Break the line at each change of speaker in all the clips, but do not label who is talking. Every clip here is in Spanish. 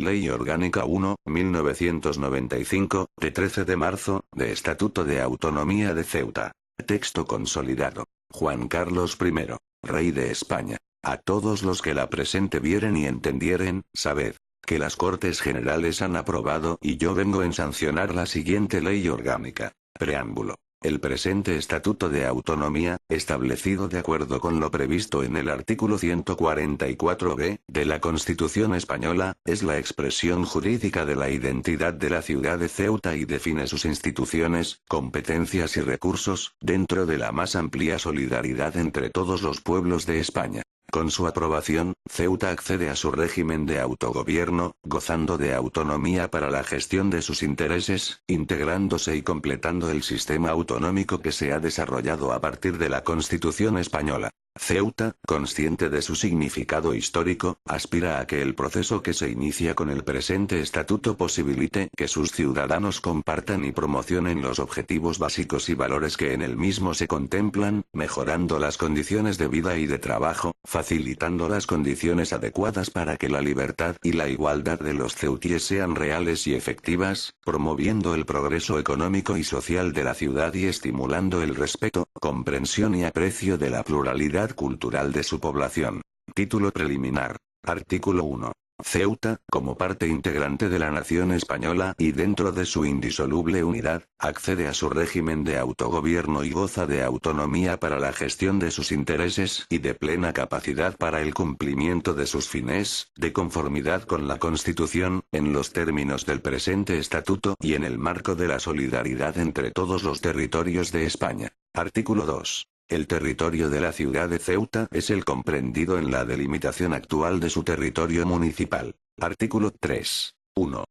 Ley Orgánica 1, 1995, de 13 de marzo, de Estatuto de Autonomía de Ceuta. Texto consolidado. Juan Carlos I, Rey de España. A todos los que la presente vieren y entendieren, sabed, que las Cortes Generales han aprobado y yo vengo en sancionar la siguiente Ley Orgánica. Preámbulo. El presente Estatuto de Autonomía, establecido de acuerdo con lo previsto en el artículo 144b de la Constitución Española, es la expresión jurídica de la identidad de la ciudad de Ceuta y define sus instituciones, competencias y recursos, dentro de la más amplia solidaridad entre todos los pueblos de España. Con su aprobación, Ceuta accede a su régimen de autogobierno, gozando de autonomía para la gestión de sus intereses, integrándose y completando el sistema autonómico que se ha desarrollado a partir de la Constitución española. Ceuta, consciente de su significado histórico, aspira a que el proceso que se inicia con el presente estatuto posibilite que sus ciudadanos compartan y promocionen los objetivos básicos y valores que en el mismo se contemplan, mejorando las condiciones de vida y de trabajo, facilitando las condiciones adecuadas para que la libertad y la igualdad de los ceutíes sean reales y efectivas, promoviendo el progreso económico y social de la ciudad y estimulando el respeto, comprensión y aprecio de la pluralidad cultural de su población. Título preliminar. Artículo 1. Ceuta, como parte integrante de la nación española y dentro de su indisoluble unidad, accede a su régimen de autogobierno y goza de autonomía para la gestión de sus intereses y de plena capacidad para el cumplimiento de sus fines, de conformidad con la Constitución, en los términos del presente estatuto y en el marco de la solidaridad entre todos los territorios de España. Artículo 2. El territorio de la ciudad de Ceuta es el comprendido en la delimitación actual de su territorio municipal. Artículo 3. 1.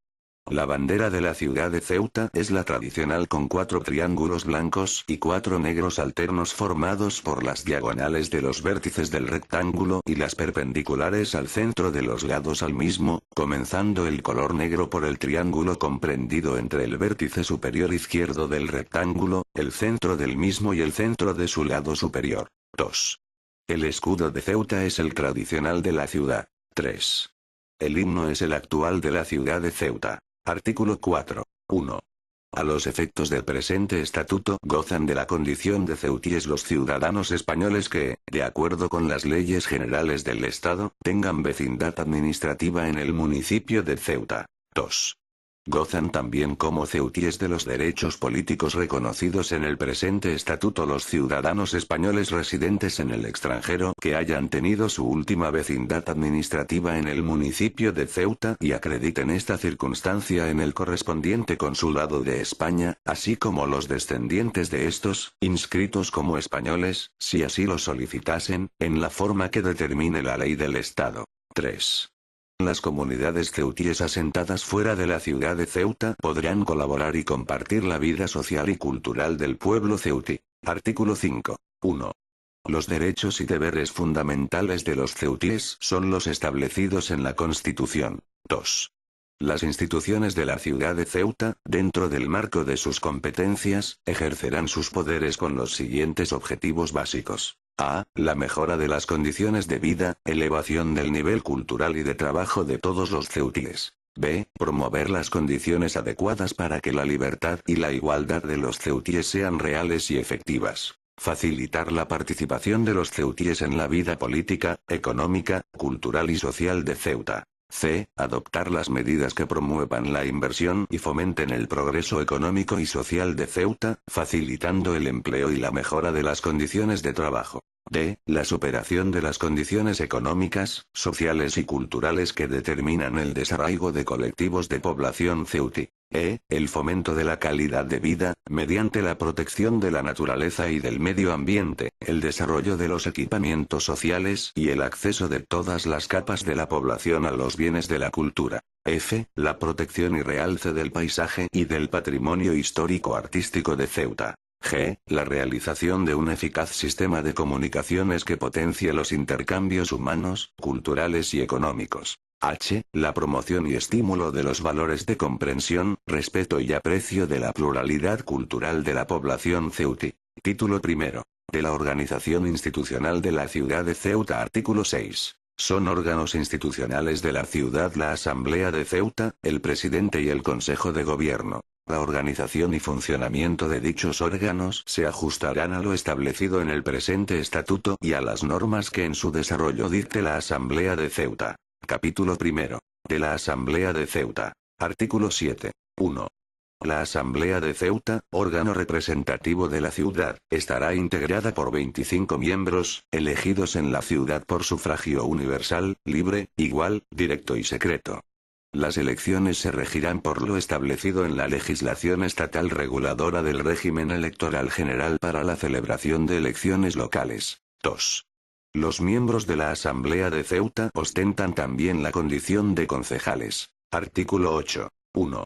La bandera de la ciudad de Ceuta es la tradicional con 4 triángulos blancos y 4 negros alternos formados por las diagonales de los vértices del rectángulo y las perpendiculares al centro de los lados al mismo, comenzando el color negro por el triángulo comprendido entre el vértice superior izquierdo del rectángulo, el centro del mismo y el centro de su lado superior. 2. El escudo de Ceuta es el tradicional de la ciudad. 3. El himno es el actual de la ciudad de Ceuta. Artículo 4. 1. A los efectos del presente estatuto gozan de la condición de ceutíes los ciudadanos españoles que, de acuerdo con las leyes generales del Estado, tengan vecindad administrativa en el municipio de Ceuta. 2. Gozan también como ceutíes de los derechos políticos reconocidos en el presente estatuto los ciudadanos españoles residentes en el extranjero que hayan tenido su última vecindad administrativa en el municipio de Ceuta y acrediten esta circunstancia en el correspondiente consulado de España, así como los descendientes de estos, inscritos como españoles, si así lo solicitasen, en la forma que determine la ley del Estado. 3. Las comunidades ceutíes asentadas fuera de la ciudad de Ceuta podrán colaborar y compartir la vida social y cultural del pueblo ceutí. Artículo 5. 1. Los derechos y deberes fundamentales de los ceutíes son los establecidos en la Constitución. 2. Las instituciones de la ciudad de Ceuta, dentro del marco de sus competencias, ejercerán sus poderes con los siguientes objetivos básicos. A. La mejora de las condiciones de vida, elevación del nivel cultural y de trabajo de todos los ceutíes. B. Promover las condiciones adecuadas para que la libertad y la igualdad de los ceutíes sean reales y efectivas. Facilitar la participación de los ceutíes en la vida política, económica, cultural y social de Ceuta. C. Adoptar las medidas que promuevan la inversión y fomenten el progreso económico y social de Ceuta, facilitando el empleo y la mejora de las condiciones de trabajo. D. La superación de las condiciones económicas, sociales y culturales que determinan el desarraigo de colectivos de población ceutí. E. El fomento de la calidad de vida, mediante la protección de la naturaleza y del medio ambiente, el desarrollo de los equipamientos sociales y el acceso de todas las capas de la población a los bienes de la cultura. F. La protección y realce del paisaje y del patrimonio histórico-artístico de Ceuta. G. La realización de un eficaz sistema de comunicaciones que potencie los intercambios humanos, culturales y económicos. H. La promoción y estímulo de los valores de comprensión, respeto y aprecio de la pluralidad cultural de la población ceutí. Título primero. De la organización institucional de la ciudad de Ceuta. Artículo 6. Son órganos institucionales de la ciudad la Asamblea de Ceuta, el presidente y el Consejo de Gobierno. La organización y funcionamiento de dichos órganos se ajustarán a lo establecido en el presente estatuto y a las normas que en su desarrollo dicte la Asamblea de Ceuta. Capítulo primero. De la Asamblea de Ceuta. Artículo 7. 1. La Asamblea de Ceuta, órgano representativo de la ciudad, estará integrada por 25 miembros, elegidos en la ciudad por sufragio universal, libre, igual, directo y secreto. Las elecciones se regirán por lo establecido en la legislación estatal reguladora del régimen electoral general para la celebración de elecciones locales. 2. Los miembros de la Asamblea de Ceuta ostentan también la condición de concejales. Artículo 8. 1.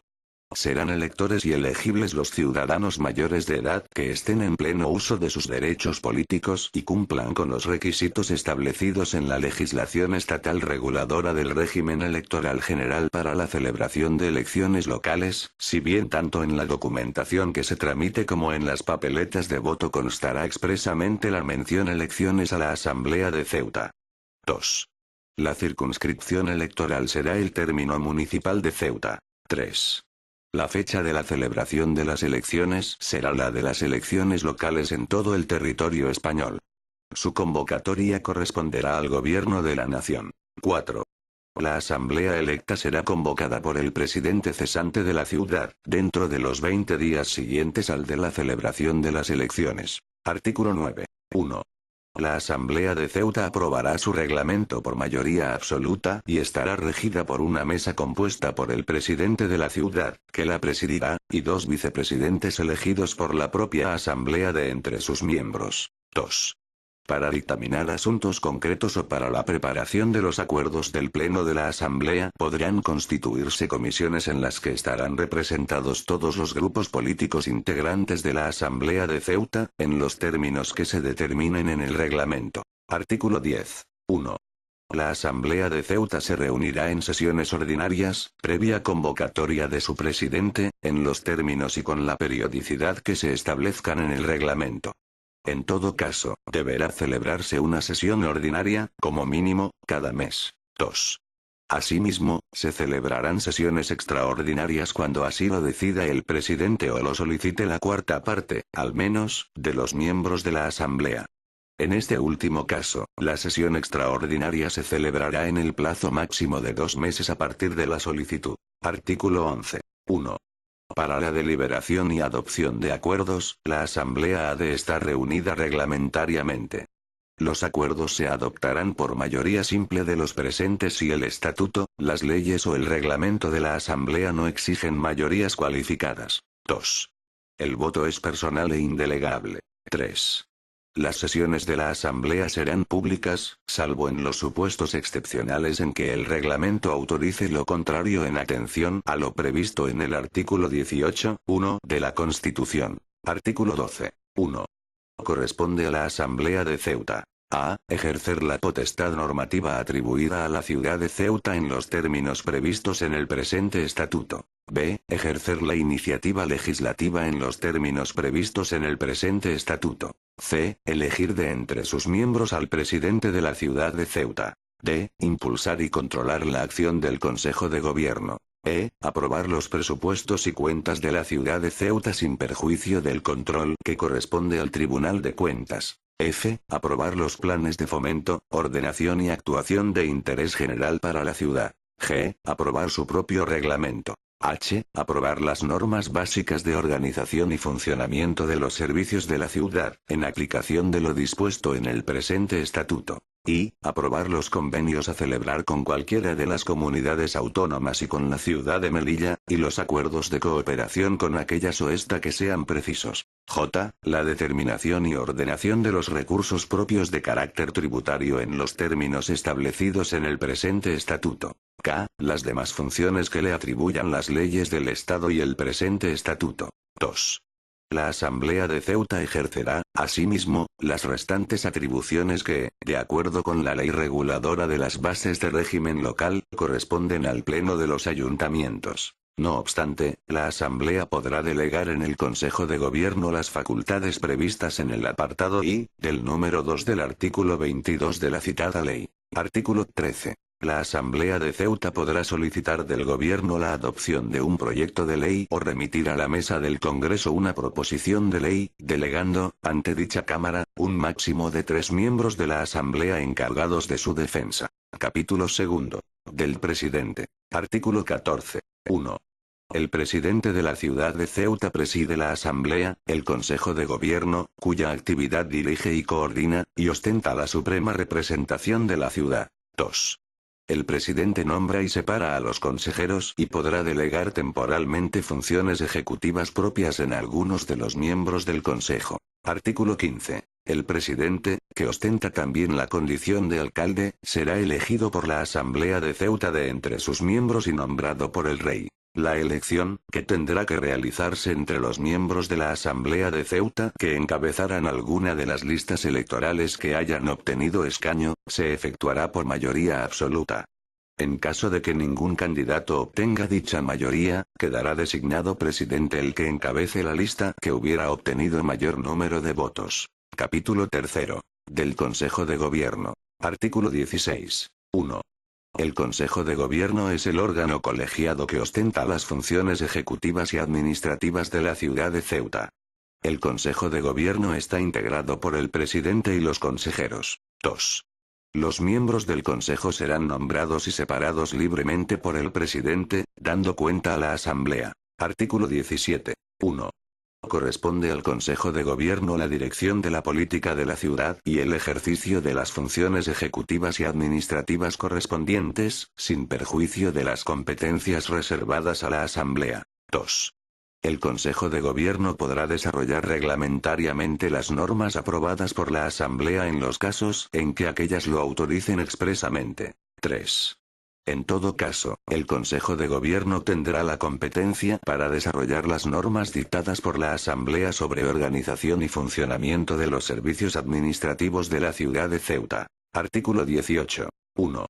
Serán electores y elegibles los ciudadanos mayores de edad que estén en pleno uso de sus derechos políticos y cumplan con los requisitos establecidos en la legislación estatal reguladora del régimen electoral general para la celebración de elecciones locales, si bien tanto en la documentación que se tramite como en las papeletas de voto constará expresamente la mención elecciones a la Asamblea de Ceuta. 2. La circunscripción electoral será el término municipal de Ceuta. 3. La fecha de la celebración de las elecciones será la de las elecciones locales en todo el territorio español. Su convocatoria corresponderá al Gobierno de la Nación. 4. La asamblea electa será convocada por el presidente cesante de la ciudad, dentro de los 20 días siguientes al de la celebración de las elecciones. Artículo 9. 1. La Asamblea de Ceuta aprobará su reglamento por mayoría absoluta y estará regida por una mesa compuesta por el presidente de la ciudad, que la presidirá, y 2 vicepresidentes elegidos por la propia Asamblea de entre sus miembros. 2. Para dictaminar asuntos concretos o para la preparación de los acuerdos del Pleno de la Asamblea podrán constituirse comisiones en las que estarán representados todos los grupos políticos integrantes de la Asamblea de Ceuta, en los términos que se determinen en el reglamento. Artículo 10. 1. La Asamblea de Ceuta se reunirá en sesiones ordinarias, previa convocatoria de su presidente, en los términos y con la periodicidad que se establezcan en el reglamento. En todo caso, deberá celebrarse una sesión ordinaria, como mínimo, cada mes. 2. Asimismo, se celebrarán sesiones extraordinarias cuando así lo decida el presidente o lo solicite la cuarta parte, al menos, de los miembros de la Asamblea. En este último caso, la sesión extraordinaria se celebrará en el plazo máximo de 2 meses a partir de la solicitud. Artículo 11. 1. Para la deliberación y adopción de acuerdos, la Asamblea ha de estar reunida reglamentariamente. Los acuerdos se adoptarán por mayoría simple de los presentes si el estatuto, las leyes o el reglamento de la Asamblea no exigen mayorías cualificadas. 2. El voto es personal e indelegable. 3. Las sesiones de la Asamblea serán públicas, salvo en los supuestos excepcionales en que el reglamento autorice lo contrario en atención a lo previsto en el artículo 18, 1 de la Constitución. Artículo 12. 1. Corresponde a la Asamblea de Ceuta. A. Ejercer la potestad normativa atribuida a la ciudad de Ceuta en los términos previstos en el presente estatuto. B. Ejercer la iniciativa legislativa en los términos previstos en el presente estatuto. C. Elegir de entre sus miembros al presidente de la ciudad de Ceuta. D. Impulsar y controlar la acción del Consejo de Gobierno. E. Aprobar los presupuestos y cuentas de la ciudad de Ceuta sin perjuicio del control que corresponde al Tribunal de Cuentas. F. Aprobar los planes de fomento, ordenación y actuación de interés general para la ciudad. G. Aprobar su propio reglamento. H. Aprobar las normas básicas de organización y funcionamiento de los servicios de la ciudad, en aplicación de lo dispuesto en el presente estatuto. I. Aprobar los convenios a celebrar con cualquiera de las comunidades autónomas y con la ciudad de Melilla, y los acuerdos de cooperación con aquellas o esta que sean precisos. J. La determinación y ordenación de los recursos propios de carácter tributario en los términos establecidos en el presente estatuto. K. Las demás funciones que le atribuyan las leyes del Estado y el presente estatuto. 2. La Asamblea de Ceuta ejercerá, asimismo, las restantes atribuciones que, de acuerdo con la ley reguladora de las bases de régimen local, corresponden al Pleno de los ayuntamientos. No obstante, la Asamblea podrá delegar en el Consejo de Gobierno las facultades previstas en el apartado I, del número 2 del artículo 22 de la citada ley. Artículo 13. La Asamblea de Ceuta podrá solicitar del Gobierno la adopción de un proyecto de ley o remitir a la mesa del Congreso una proposición de ley, delegando, ante dicha Cámara, un máximo de 3 miembros de la Asamblea encargados de su defensa. Capítulo 2. Del Presidente. Artículo 14. 1. El presidente de la ciudad de Ceuta preside la Asamblea, el Consejo de Gobierno, cuya actividad dirige y coordina, y ostenta la suprema representación de la ciudad. 2. El presidente nombra y separa a los consejeros y podrá delegar temporalmente funciones ejecutivas propias en algunos de los miembros del Consejo. Artículo 15. El presidente, que ostenta también la condición de alcalde, será elegido por la Asamblea de Ceuta de entre sus miembros y nombrado por el rey. La elección, que tendrá que realizarse entre los miembros de la Asamblea de Ceuta que encabezaran alguna de las listas electorales que hayan obtenido escaño, se efectuará por mayoría absoluta. En caso de que ningún candidato obtenga dicha mayoría, quedará designado presidente el que encabece la lista que hubiera obtenido mayor número de votos. Capítulo 3. Del Consejo de Gobierno. Artículo 16. 1. El Consejo de Gobierno es el órgano colegiado que ostenta las funciones ejecutivas y administrativas de la ciudad de Ceuta. El Consejo de Gobierno está integrado por el presidente y los consejeros. 2. Los miembros del Consejo serán nombrados y separados libremente por el presidente, dando cuenta a la Asamblea. Artículo 17. 1. Corresponde al Consejo de Gobierno la dirección de la política de la ciudad y el ejercicio de las funciones ejecutivas y administrativas correspondientes, sin perjuicio de las competencias reservadas a la Asamblea. 2. El Consejo de Gobierno podrá desarrollar reglamentariamente las normas aprobadas por la Asamblea en los casos en que aquellas lo autoricen expresamente. 3. En todo caso, el Consejo de Gobierno tendrá la competencia para desarrollar las normas dictadas por la Asamblea sobre organización y funcionamiento de los servicios administrativos de la ciudad de Ceuta. Artículo 18. 1.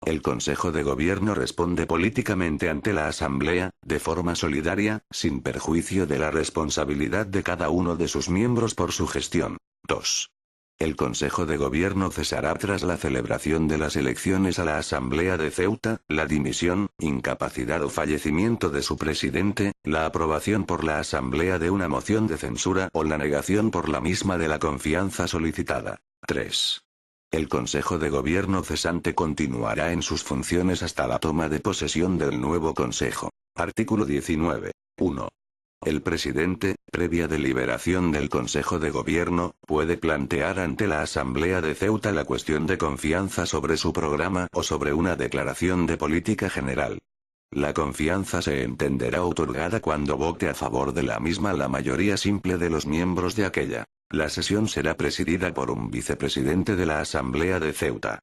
El Consejo de Gobierno responde políticamente ante la Asamblea, de forma solidaria, sin perjuicio de la responsabilidad de cada uno de sus miembros por su gestión. 2. El Consejo de Gobierno cesará tras la celebración de las elecciones a la Asamblea de Ceuta, la dimisión, incapacidad o fallecimiento de su presidente, la aprobación por la Asamblea de una moción de censura o la negación por la misma de la confianza solicitada. 3. El Consejo de Gobierno cesante continuará en sus funciones hasta la toma de posesión del nuevo Consejo. Artículo 19. 1. El presidente, previa deliberación del Consejo de Gobierno, puede plantear ante la Asamblea de Ceuta la cuestión de confianza sobre su programa o sobre una declaración de política general. La confianza se entenderá otorgada cuando vote a favor de la misma la mayoría simple de los miembros de aquella. La sesión será presidida por un vicepresidente de la Asamblea de Ceuta.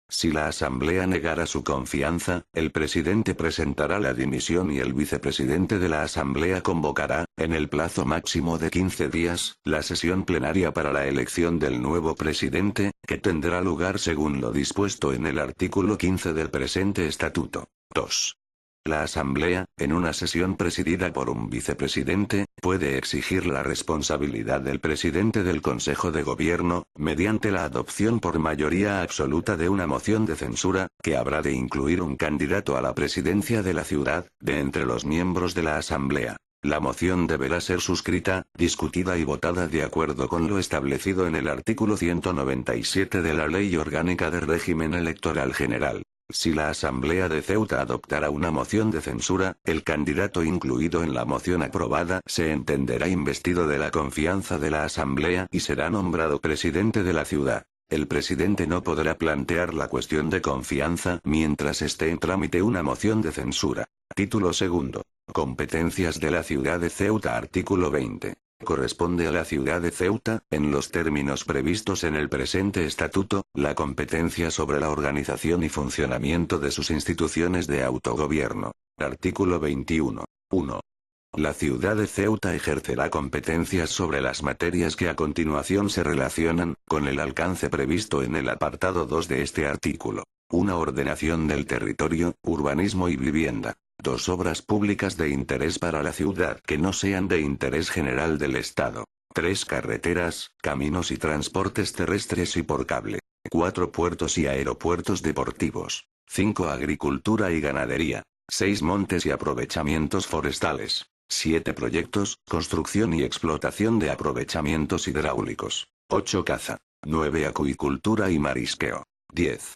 Si la Asamblea negara su confianza, el presidente presentará la dimisión y el vicepresidente de la Asamblea convocará, en el plazo máximo de 15 días, la sesión plenaria para la elección del nuevo presidente, que tendrá lugar según lo dispuesto en el artículo 15 del presente estatuto. 2. La Asamblea, en una sesión presidida por un vicepresidente, puede exigir la responsabilidad del presidente del Consejo de Gobierno, mediante la adopción por mayoría absoluta de una moción de censura, que habrá de incluir un candidato a la presidencia de la ciudad, de entre los miembros de la Asamblea. La moción deberá ser suscrita, discutida y votada de acuerdo con lo establecido en el artículo 197 de la Ley Orgánica de Régimen Electoral General. Si la Asamblea de Ceuta adoptara una moción de censura, el candidato incluido en la moción aprobada se entenderá investido de la confianza de la Asamblea y será nombrado presidente de la ciudad. El presidente no podrá plantear la cuestión de confianza mientras esté en trámite una moción de censura. Título 2. Competencias de la ciudad de Ceuta. Artículo 20. Corresponde a la ciudad de Ceuta, en los términos previstos en el presente estatuto, la competencia sobre la organización y funcionamiento de sus instituciones de autogobierno. Artículo 21. 1. La ciudad de Ceuta ejercerá competencias sobre las materias que a continuación se relacionan con el alcance previsto en el apartado 2 de este artículo. 1. Ordenación del territorio, urbanismo y vivienda. 2. Obras públicas de interés para la ciudad que no sean de interés general del Estado. 3. Carreteras, caminos y transportes terrestres y por cable. 4 puertos y aeropuertos deportivos. 5 agricultura y ganadería. 6 montes y aprovechamientos forestales. 7 proyectos, construcción y explotación de aprovechamientos hidráulicos. 8 caza. 9 acuicultura y marisqueo. 10.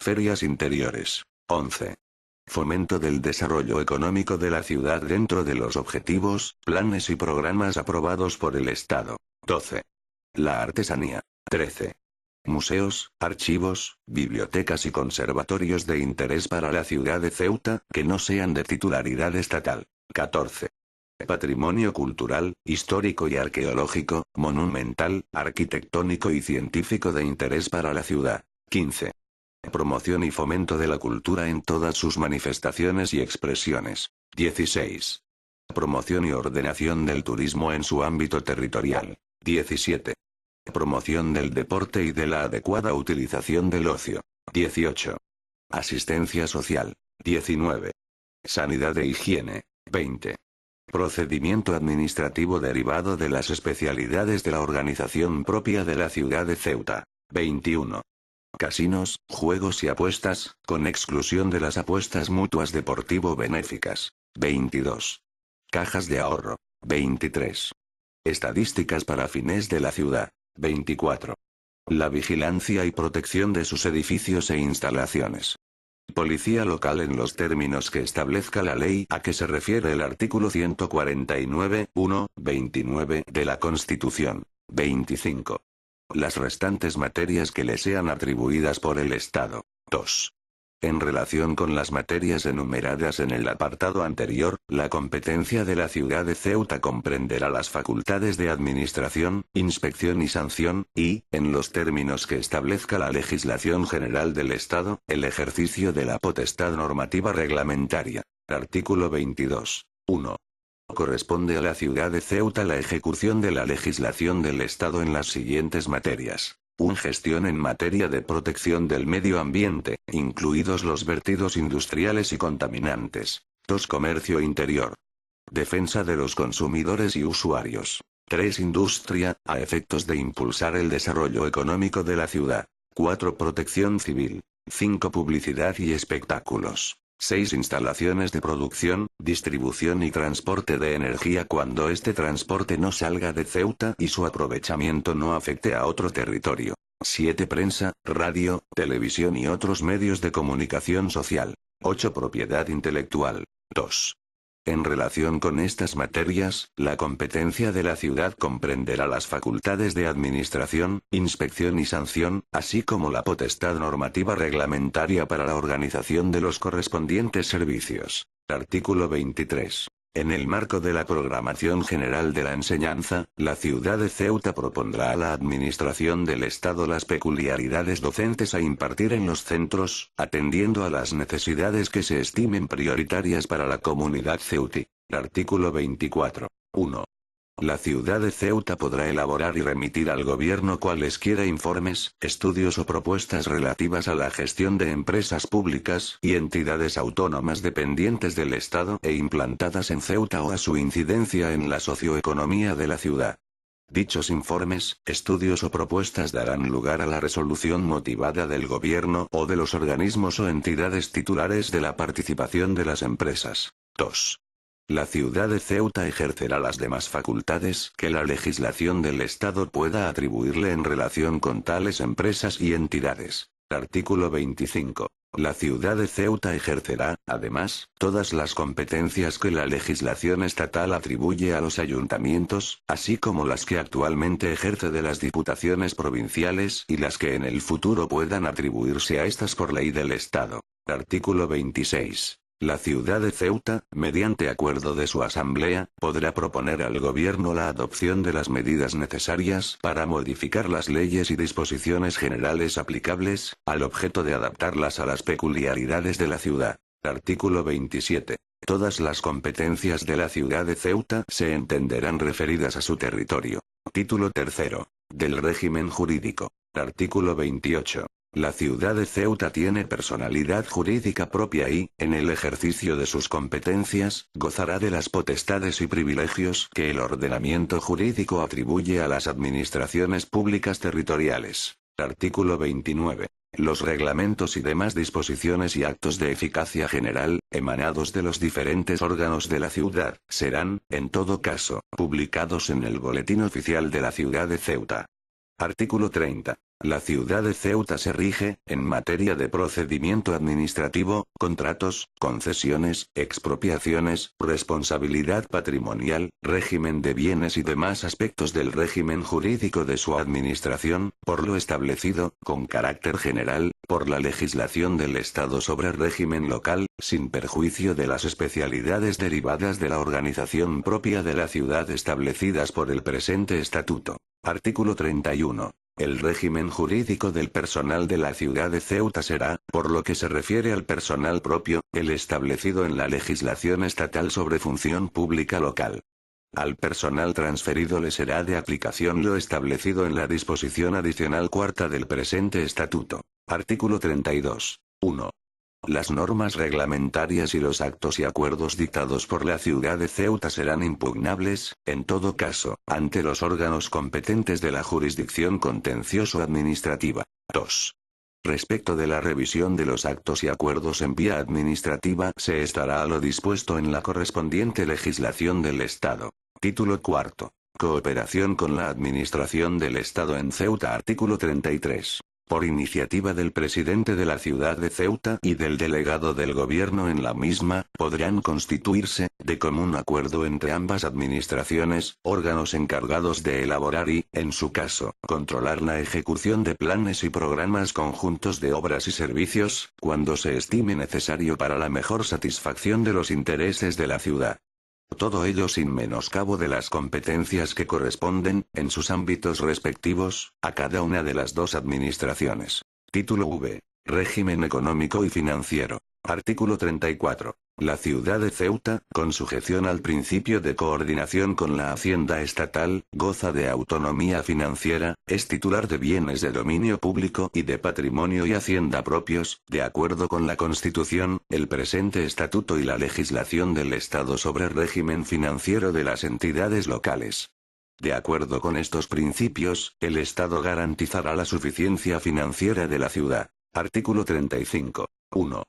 Ferias interiores. 11. Fomento del desarrollo económico de la ciudad dentro de los objetivos, planes y programas aprobados por el Estado. 12. La artesanía. 13. Museos, archivos, bibliotecas y conservatorios de interés para la ciudad de Ceuta, que no sean de titularidad estatal. 14. Patrimonio cultural, histórico y arqueológico, monumental, arquitectónico y científico de interés para la ciudad. 15. Promoción y fomento de la cultura en todas sus manifestaciones y expresiones. 16. Promoción y ordenación del turismo en su ámbito territorial. 17. Promoción del deporte y de la adecuada utilización del ocio. 18. Asistencia social. 19. Sanidad e higiene. 20. Procedimiento administrativo derivado de las especialidades de la organización propia de la ciudad de Ceuta. 21. Casinos, juegos y apuestas, con exclusión de las apuestas mutuas deportivo-benéficas. 22. Cajas de ahorro. 23. Estadísticas para fines de la ciudad. 24. La vigilancia y protección de sus edificios e instalaciones. Policía local en los términos que establezca la ley a que se refiere el artículo 149, 1, 29 de la Constitución. 25. Las restantes materias que le sean atribuidas por el Estado. 2. En relación con las materias enumeradas en el apartado anterior, la competencia de la ciudad de Ceuta comprenderá las facultades de administración, inspección y sanción, y, en los términos que establezca la legislación general del Estado, el ejercicio de la potestad normativa reglamentaria. Artículo 22. 1. Corresponde a la ciudad de Ceuta la ejecución de la legislación del Estado en las siguientes materias. 1. Gestión en materia de protección del medio ambiente, incluidos los vertidos industriales y contaminantes. 2. Comercio interior. Defensa de los consumidores y usuarios. 3. Industria, a efectos de impulsar el desarrollo económico de la ciudad. 4. Protección civil. 5. Publicidad y espectáculos. 6. Instalaciones de producción, distribución y transporte de energía cuando este transporte no salga de Ceuta y su aprovechamiento no afecte a otro territorio. 7. Prensa, radio, televisión y otros medios de comunicación social. 8. Propiedad intelectual. 2. En relación con estas materias, la competencia de la ciudad comprenderá las facultades de administración, inspección y sanción, así como la potestad normativa reglamentaria para la organización de los correspondientes servicios. Artículo 23. En el marco de la programación general de la enseñanza, la ciudad de Ceuta propondrá a la administración del Estado las peculiaridades docentes a impartir en los centros, atendiendo a las necesidades que se estimen prioritarias para la comunidad ceutí. Artículo 24. 1. La ciudad de Ceuta podrá elaborar y remitir al gobierno cualesquiera informes, estudios o propuestas relativas a la gestión de empresas públicas y entidades autónomas dependientes del Estado e implantadas en Ceuta o a su incidencia en la socioeconomía de la ciudad. Dichos informes, estudios o propuestas darán lugar a la resolución motivada del gobierno o de los organismos o entidades titulares de la participación de las empresas. 2. La ciudad de Ceuta ejercerá las demás facultades que la legislación del Estado pueda atribuirle en relación con tales empresas y entidades. Artículo 25. La ciudad de Ceuta ejercerá, además, todas las competencias que la legislación estatal atribuye a los ayuntamientos, así como las que actualmente ejerce de las diputaciones provinciales y las que en el futuro puedan atribuirse a estas por ley del Estado. Artículo 26. La ciudad de Ceuta, mediante acuerdo de su asamblea, podrá proponer al gobierno la adopción de las medidas necesarias para modificar las leyes y disposiciones generales aplicables, al objeto de adaptarlas a las peculiaridades de la ciudad. Artículo 27. Todas las competencias de la ciudad de Ceuta se entenderán referidas a su territorio. Título 3. Del régimen jurídico. Artículo 28. La ciudad de Ceuta tiene personalidad jurídica propia y, en el ejercicio de sus competencias, gozará de las potestades y privilegios que el ordenamiento jurídico atribuye a las administraciones públicas territoriales. Artículo 29. Los reglamentos y demás disposiciones y actos de eficacia general, emanados de los diferentes órganos de la ciudad, serán, en todo caso, publicados en el Boletín Oficial de la Ciudad de Ceuta. Artículo 30. La ciudad de Ceuta se rige, en materia de procedimiento administrativo, contratos, concesiones, expropiaciones, responsabilidad patrimonial, régimen de bienes y demás aspectos del régimen jurídico de su administración, por lo establecido, con carácter general, por la legislación del Estado sobre régimen local, sin perjuicio de las especialidades derivadas de la organización propia de la ciudad establecidas por el presente estatuto. Artículo 31. El régimen jurídico del personal de la ciudad de Ceuta será, por lo que se refiere al personal propio, el establecido en la legislación estatal sobre función pública local. Al personal transferido le será de aplicación lo establecido en la disposición adicional cuarta del presente estatuto. Artículo 32. 1. Las normas reglamentarias y los actos y acuerdos dictados por la ciudad de Ceuta serán impugnables, en todo caso, ante los órganos competentes de la jurisdicción contencioso-administrativa. 2. Respecto de la revisión de los actos y acuerdos en vía administrativa se estará a lo dispuesto en la correspondiente legislación del Estado. Título cuarto. Cooperación con la Administración del Estado en Ceuta. Artículo 33. Por iniciativa del presidente de la ciudad de Ceuta y del delegado del gobierno en la misma, podrán constituirse, de común acuerdo entre ambas administraciones, órganos encargados de elaborar y, en su caso, controlar la ejecución de planes y programas conjuntos de obras y servicios, cuando se estime necesario para la mejor satisfacción de los intereses de la ciudad. Todo ello sin menoscabo de las competencias que corresponden, en sus ámbitos respectivos, a cada una de las dos administraciones. Título V. Régimen económico y financiero. Artículo 34. La ciudad de Ceuta, con sujeción al principio de coordinación con la hacienda estatal, goza de autonomía financiera, es titular de bienes de dominio público y de patrimonio y hacienda propios, de acuerdo con la Constitución, el presente estatuto y la legislación del Estado sobre régimen financiero de las entidades locales. De acuerdo con estos principios, el Estado garantizará la suficiencia financiera de la ciudad. Artículo 35. 1.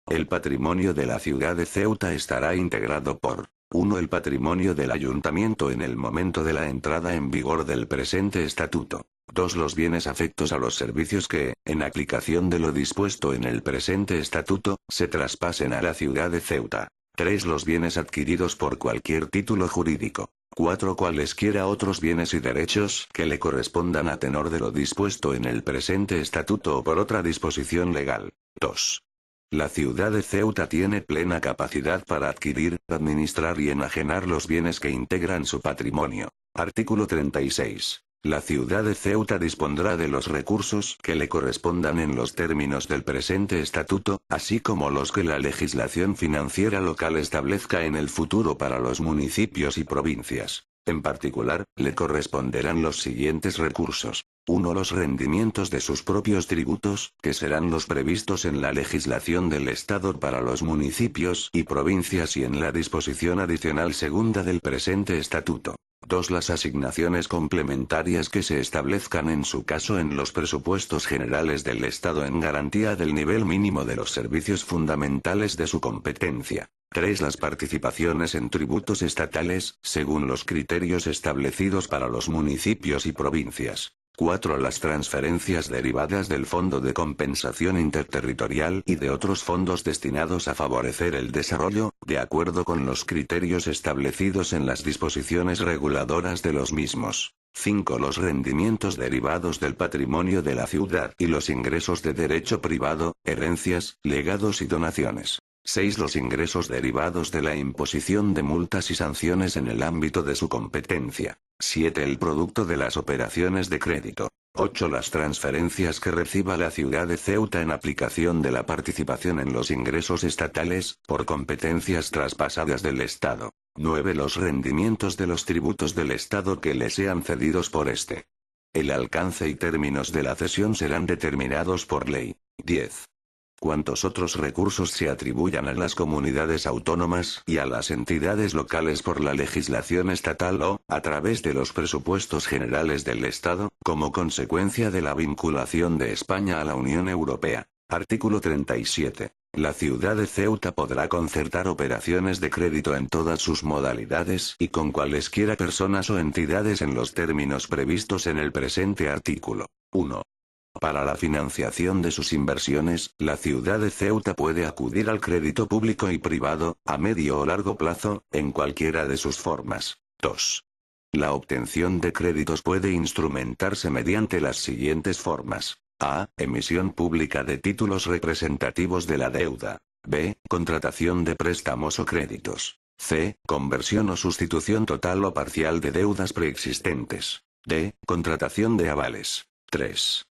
El patrimonio de la ciudad de Ceuta estará integrado por 1. El patrimonio del ayuntamiento en el momento de la entrada en vigor del presente estatuto. 2. Los bienes afectos a los servicios que, en aplicación de lo dispuesto en el presente estatuto, se traspasen a la ciudad de Ceuta. 3. Los bienes adquiridos por cualquier título jurídico. 4. Cualesquiera otros bienes y derechos que le correspondan a tenor de lo dispuesto en el presente estatuto o por otra disposición legal. 2. La ciudad de Ceuta tiene plena capacidad para adquirir, administrar y enajenar los bienes que integran su patrimonio. Artículo 36. La ciudad de Ceuta dispondrá de los recursos que le correspondan en los términos del presente estatuto, así como los que la legislación financiera local establezca en el futuro para los municipios y provincias. En particular, le corresponderán los siguientes recursos. 1. Los rendimientos de sus propios tributos, que serán los previstos en la legislación del Estado para los municipios y provincias y en la disposición adicional segunda del presente estatuto. 2. Las asignaciones complementarias que se establezcan en su caso en los presupuestos generales del Estado en garantía del nivel mínimo de los servicios fundamentales de su competencia. 3. Las participaciones en tributos estatales, según los criterios establecidos para los municipios y provincias. 4. Las transferencias derivadas del Fondo de Compensación Interterritorial y de otros fondos destinados a favorecer el desarrollo, de acuerdo con los criterios establecidos en las disposiciones reguladoras de los mismos. 5. Los rendimientos derivados del patrimonio de la ciudad y los ingresos de derecho privado, herencias, legados y donaciones. 6. Los ingresos derivados de la imposición de multas y sanciones en el ámbito de su competencia. 7. El producto de las operaciones de crédito. 8. Las transferencias que reciba la ciudad de Ceuta en aplicación de la participación en los ingresos estatales, por competencias traspasadas del Estado. 9. Los rendimientos de los tributos del Estado que le sean cedidos por este. El alcance y términos de la cesión serán determinados por ley. 10. Cuantos otros recursos se atribuyan a las comunidades autónomas y a las entidades locales por la legislación estatal o, a través de los presupuestos generales del Estado, como consecuencia de la vinculación de España a la Unión Europea. Artículo 37. La ciudad de Ceuta podrá concertar operaciones de crédito en todas sus modalidades y con cualesquiera personas o entidades en los términos previstos en el presente artículo. 1. Para la financiación de sus inversiones, la ciudad de Ceuta puede acudir al crédito público y privado, a medio o largo plazo, en cualquiera de sus formas. 2. La obtención de créditos puede instrumentarse mediante las siguientes formas. A. Emisión pública de títulos representativos de la deuda. B. Contratación de préstamos o créditos. C. Conversión o sustitución total o parcial de deudas preexistentes. D. Contratación de avales. 3.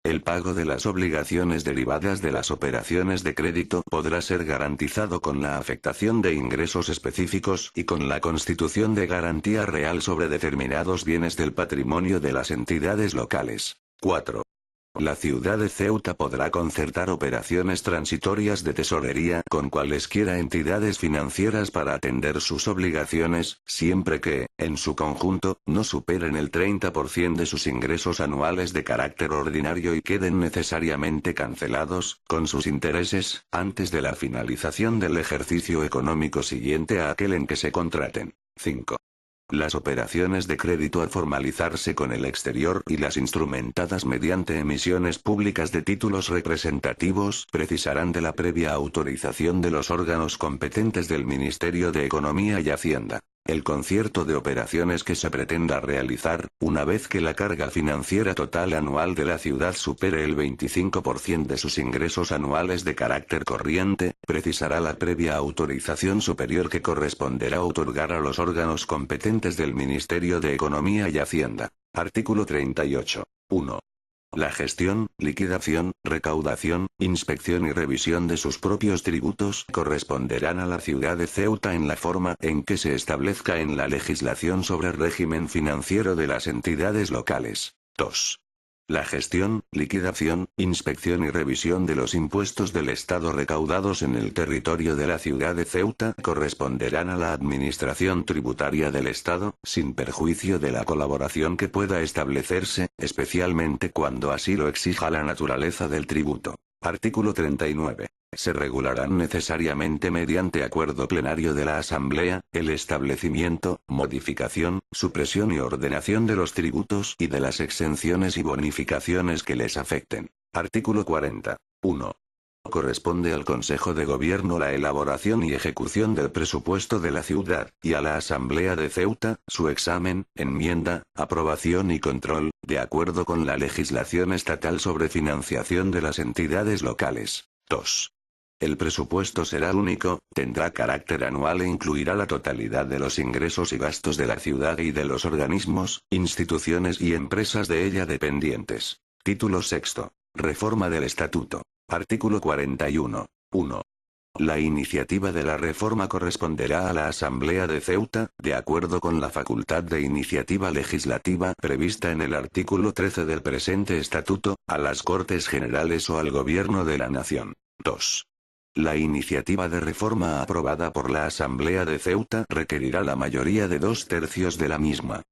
El pago de las obligaciones derivadas de las operaciones de crédito podrá ser garantizado con la afectación de ingresos específicos y con la constitución de garantía real sobre determinados bienes del patrimonio de las entidades locales. 4. La ciudad de Ceuta podrá concertar operaciones transitorias de tesorería con cualesquiera entidades financieras para atender sus obligaciones, siempre que, en su conjunto, no superen el 30% de sus ingresos anuales de carácter ordinario y queden necesariamente cancelados, con sus intereses, antes de la finalización del ejercicio económico siguiente a aquel en que se contraten. 5. Las operaciones de crédito al formalizarse con el exterior y las instrumentadas mediante emisiones públicas de títulos representativos precisarán de la previa autorización de los órganos competentes del Ministerio de Economía y Hacienda. El concierto de operaciones que se pretenda realizar, una vez que la carga financiera total anual de la ciudad supere el 25% de sus ingresos anuales de carácter corriente, precisará la previa autorización superior que corresponderá otorgar a los órganos competentes del Ministerio de Economía y Hacienda. Artículo 38. 1. La gestión, liquidación, recaudación, inspección y revisión de sus propios tributos corresponderán a la ciudad de Ceuta en la forma en que se establezca en la legislación sobre régimen financiero de las entidades locales. 2. La gestión, liquidación, inspección y revisión de los impuestos del Estado recaudados en el territorio de la ciudad de Ceuta corresponderán a la Administración Tributaria del Estado, sin perjuicio de la colaboración que pueda establecerse, especialmente cuando así lo exija la naturaleza del tributo. Artículo 39. Se regularán necesariamente mediante acuerdo plenario de la Asamblea, el establecimiento, modificación, supresión y ordenación de los tributos y de las exenciones y bonificaciones que les afecten. Artículo 40. 1. Corresponde al Consejo de Gobierno la elaboración y ejecución del presupuesto de la ciudad, y a la Asamblea de Ceuta, su examen, enmienda, aprobación y control, de acuerdo con la legislación estatal sobre financiación de las entidades locales. 2. El presupuesto será único, tendrá carácter anual e incluirá la totalidad de los ingresos y gastos de la ciudad y de los organismos, instituciones y empresas de ella dependientes. Título sexto. Reforma del Estatuto. Artículo 41. 1. La iniciativa de la reforma corresponderá a la Asamblea de Ceuta, de acuerdo con la facultad de iniciativa legislativa prevista en el artículo 13 del presente estatuto, a las Cortes Generales o al Gobierno de la Nación. 2. La iniciativa de reforma aprobada por la Asamblea de Ceuta requerirá la mayoría de 2/3 de la misma.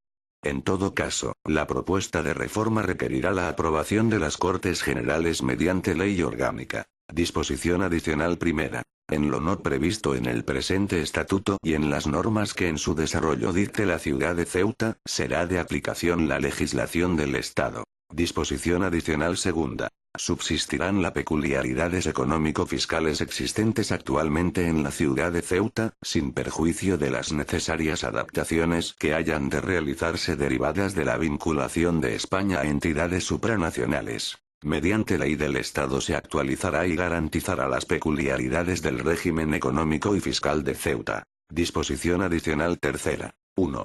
En todo caso, la propuesta de reforma requerirá la aprobación de las Cortes Generales mediante ley orgánica. Disposición adicional primera. En lo no previsto en el presente estatuto y en las normas que en su desarrollo dicte la ciudad de Ceuta, será de aplicación la legislación del Estado. Disposición adicional segunda. Subsistirán las peculiaridades económico-fiscales existentes actualmente en la ciudad de Ceuta, sin perjuicio de las necesarias adaptaciones que hayan de realizarse derivadas de la vinculación de España a entidades supranacionales. Mediante ley del Estado se actualizará y garantizará las peculiaridades del régimen económico y fiscal de Ceuta. Disposición adicional tercera. 1.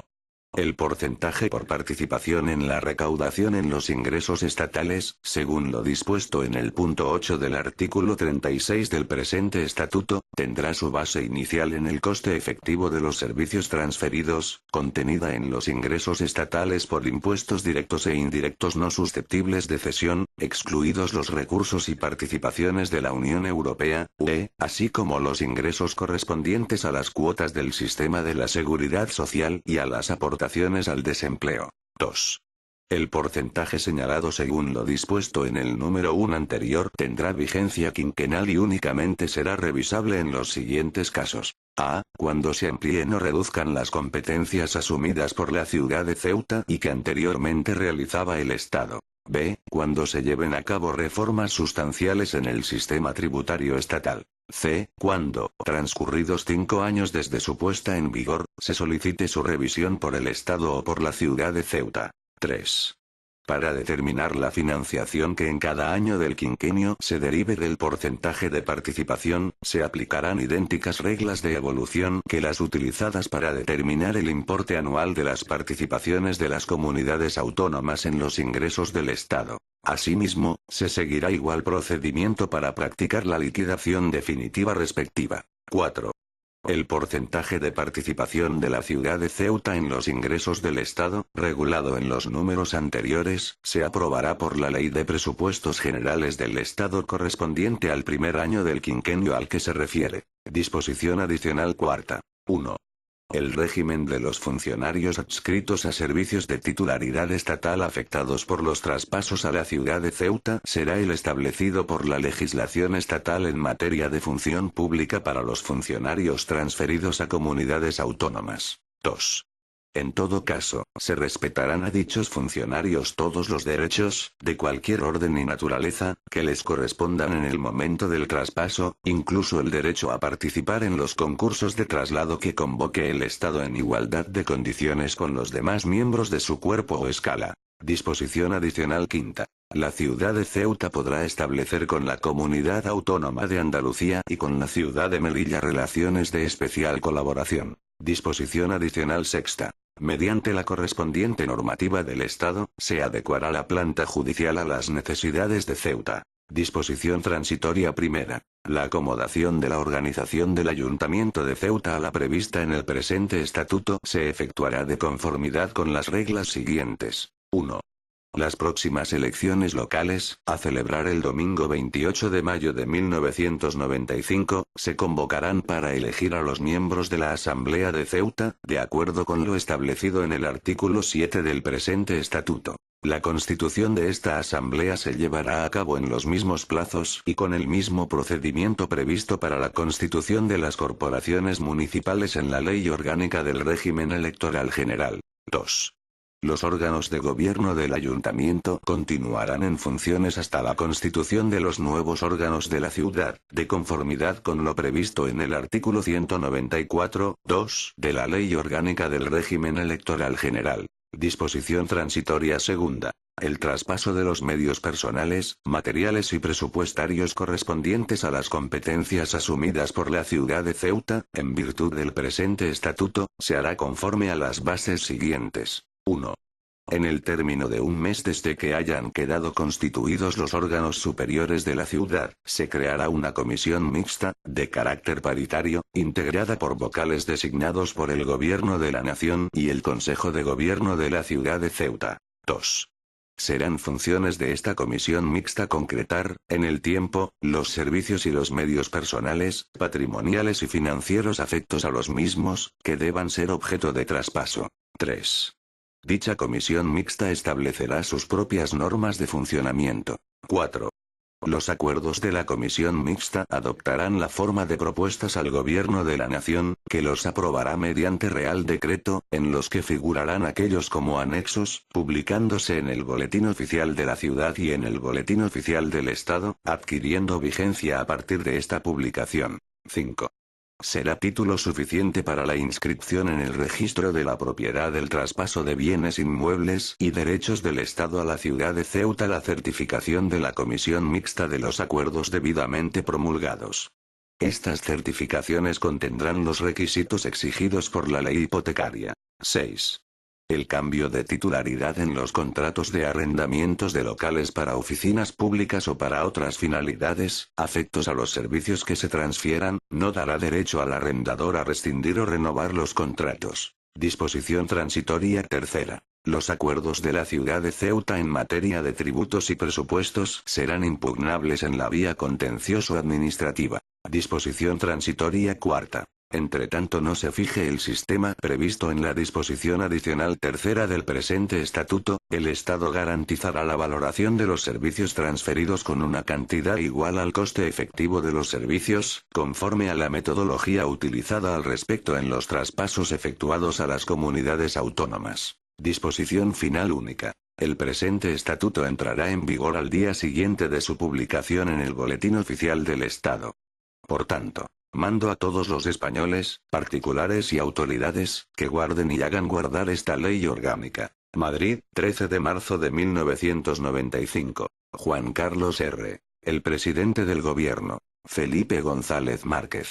El porcentaje por participación en la recaudación en los ingresos estatales, según lo dispuesto en el punto 8 del artículo 36 del presente estatuto, tendrá su base inicial en el coste efectivo de los servicios transferidos, contenida en los ingresos estatales por impuestos directos e indirectos no susceptibles de cesión, excluidos los recursos y participaciones de la Unión Europea, UE, así como los ingresos correspondientes a las cuotas del sistema de la seguridad social y a las aportaciones al desempleo. 2. El porcentaje señalado según lo dispuesto en el número 1 anterior tendrá vigencia quinquenal y únicamente será revisable en los siguientes casos. A. Cuando se amplíen o reduzcan las competencias asumidas por la ciudad de Ceuta y que anteriormente realizaba el Estado. B. Cuando se lleven a cabo reformas sustanciales en el sistema tributario estatal. C. Cuando, transcurridos 5 años desde su puesta en vigor, se solicite su revisión por el Estado o por la ciudad de Ceuta. 3. Para determinar la financiación que en cada año del quinquenio se derive del porcentaje de participación, se aplicarán idénticas reglas de evolución que las utilizadas para determinar el importe anual de las participaciones de las comunidades autónomas en los ingresos del Estado. Asimismo, se seguirá igual procedimiento para practicar la liquidación definitiva respectiva. 4. El porcentaje de participación de la ciudad de Ceuta en los ingresos del Estado, regulado en los números anteriores, se aprobará por la Ley de Presupuestos Generales del Estado correspondiente al primer año del quinquenio al que se refiere. Disposición adicional cuarta. 1. El régimen de los funcionarios adscritos a servicios de titularidad estatal afectados por los traspasos a la ciudad de Ceuta será el establecido por la legislación estatal en materia de función pública para los funcionarios transferidos a comunidades autónomas. 2. En todo caso, se respetarán a dichos funcionarios todos los derechos, de cualquier orden y naturaleza, que les correspondan en el momento del traspaso, incluso el derecho a participar en los concursos de traslado que convoque el Estado en igualdad de condiciones con los demás miembros de su cuerpo o escala. Disposición adicional quinta. La ciudad de Ceuta podrá establecer con la Comunidad Autónoma de Andalucía y con la ciudad de Melilla relaciones de especial colaboración. Disposición adicional sexta. Mediante la correspondiente normativa del Estado, se adecuará la planta judicial a las necesidades de Ceuta. Disposición transitoria primera. La acomodación de la organización del Ayuntamiento de Ceuta a la prevista en el presente estatuto se efectuará de conformidad con las reglas siguientes. 1. Las próximas elecciones locales, a celebrar el domingo 28 de mayo de 1995, se convocarán para elegir a los miembros de la Asamblea de Ceuta, de acuerdo con lo establecido en el artículo 7 del presente estatuto. La constitución de esta asamblea se llevará a cabo en los mismos plazos y con el mismo procedimiento previsto para la constitución de las corporaciones municipales en la Ley Orgánica del Régimen Electoral General. 2. Los órganos de gobierno del ayuntamiento continuarán en funciones hasta la constitución de los nuevos órganos de la ciudad, de conformidad con lo previsto en el artículo 194.2 de la Ley Orgánica del Régimen Electoral General. Disposición transitoria segunda. El traspaso de los medios personales, materiales y presupuestarios correspondientes a las competencias asumidas por la ciudad de Ceuta, en virtud del presente estatuto, se hará conforme a las bases siguientes. 1. En el término de un mes desde que hayan quedado constituidos los órganos superiores de la ciudad, se creará una comisión mixta, de carácter paritario, integrada por vocales designados por el Gobierno de la Nación y el Consejo de Gobierno de la ciudad de Ceuta. 2. Serán funciones de esta comisión mixta concretar, en el tiempo, los servicios y los medios personales, patrimoniales y financieros afectos a los mismos, que deban ser objeto de traspaso. 3. Dicha comisión mixta establecerá sus propias normas de funcionamiento. 4. Los acuerdos de la comisión mixta adoptarán la forma de propuestas al Gobierno de la Nación, que los aprobará mediante Real Decreto, en los que figurarán aquellos como anexos, publicándose en el Boletín Oficial de la Ciudad y en el Boletín Oficial del Estado, adquiriendo vigencia a partir de esta publicación. 5. Será título suficiente para la inscripción en el registro de la propiedad del traspaso de bienes inmuebles y derechos del Estado a la ciudad de Ceuta la certificación de la comisión mixta de los acuerdos debidamente promulgados. Estas certificaciones contendrán los requisitos exigidos por la ley hipotecaria. 6. El cambio de titularidad en los contratos de arrendamientos de locales para oficinas públicas o para otras finalidades, afectos a los servicios que se transfieran, no dará derecho al arrendador a rescindir o renovar los contratos. Disposición transitoria tercera. Los acuerdos de la ciudad de Ceuta en materia de tributos y presupuestos serán impugnables en la vía contencioso-administrativa. Disposición transitoria cuarta. Entre tanto no se fije el sistema previsto en la disposición adicional tercera del presente estatuto, el Estado garantizará la valoración de los servicios transferidos con una cantidad igual al coste efectivo de los servicios, conforme a la metodología utilizada al respecto en los traspasos efectuados a las comunidades autónomas. Disposición final única. El presente estatuto entrará en vigor al día siguiente de su publicación en el Boletín Oficial del Estado. Por tanto, mando a todos los españoles, particulares y autoridades, que guarden y hagan guardar esta ley orgánica. Madrid, 13 de marzo de 1995. Juan Carlos R. El presidente del gobierno. Felipe González Márquez.